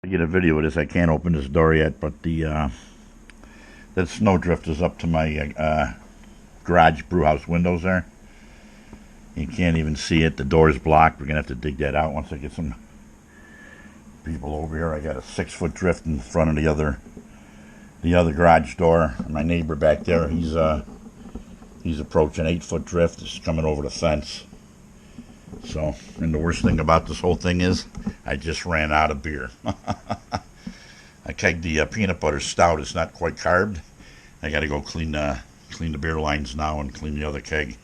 I get a video of this. I can't open this door yet, but the that snow drift is up to my garage brew house windows there. You can't even see it. The door's blocked. We're gonna have to dig that out once I get some people over here. I got a 6-foot drift in front of the other garage door. My neighbor back there, he's approaching 8-foot drift. It's coming over the fence. So, and the worst thing about this whole thing is, I just ran out of beer. I kegged the peanut butter stout. It's not quite carved. I got to go clean the beer lines now and clean the other keg.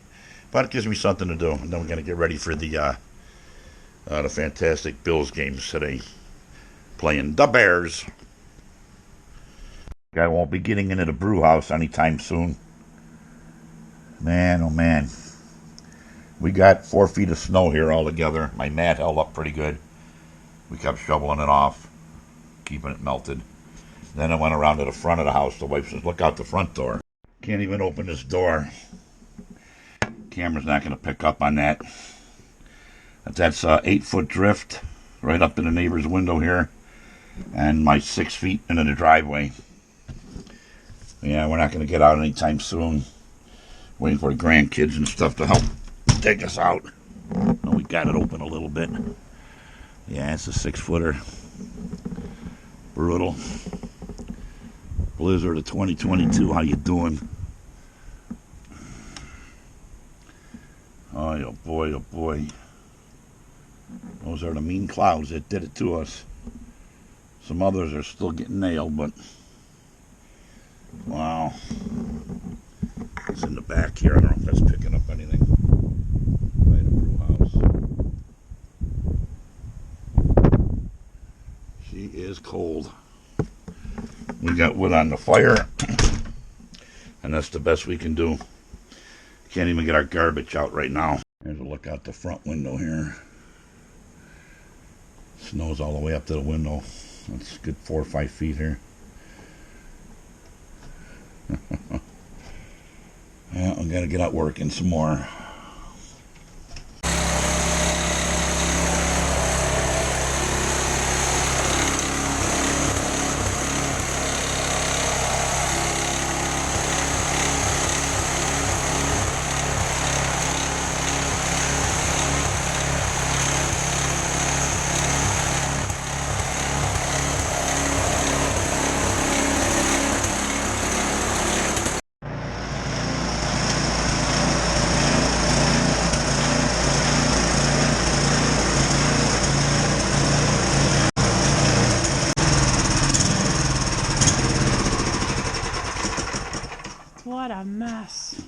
But it gives me something to do. And then we're going to get ready for the fantastic Bills games today, playing the Bears. I won't be getting into the brew house anytime soon. Man, oh man. We got 4 feet of snow here all together. My mat held up pretty good. We kept shoveling it off, keeping it melted. Then I went around to the front of the house. The wife says, look out the front door. Can't even open this door. Camera's not going to pick up on that. That's 8-foot drift right up to the neighbor's window here. And my 6 feet into the driveway. Yeah, we're not going to get out anytime soon. Waiting for the grandkids and stuff to help take us out. Oh, we got it open a little bit. Yeah, it's a 6-footer. Brutal. Blizzard of 2022. How you doing? Oh boy, oh boy. Those are the mean clouds that did it to us. Some others are still getting nailed, but wow. It's in the back here. I don't know if that's picking up anything. Right, a brew house. She is cold. We got wood on the fire, and that's the best we can do. Can't even get our garbage out right now. Here's a look out the front window here. Snow's all the way up to the window. That's a good 4 or 5 feet here. Yeah, I'm gonna get out working some more. What a mess.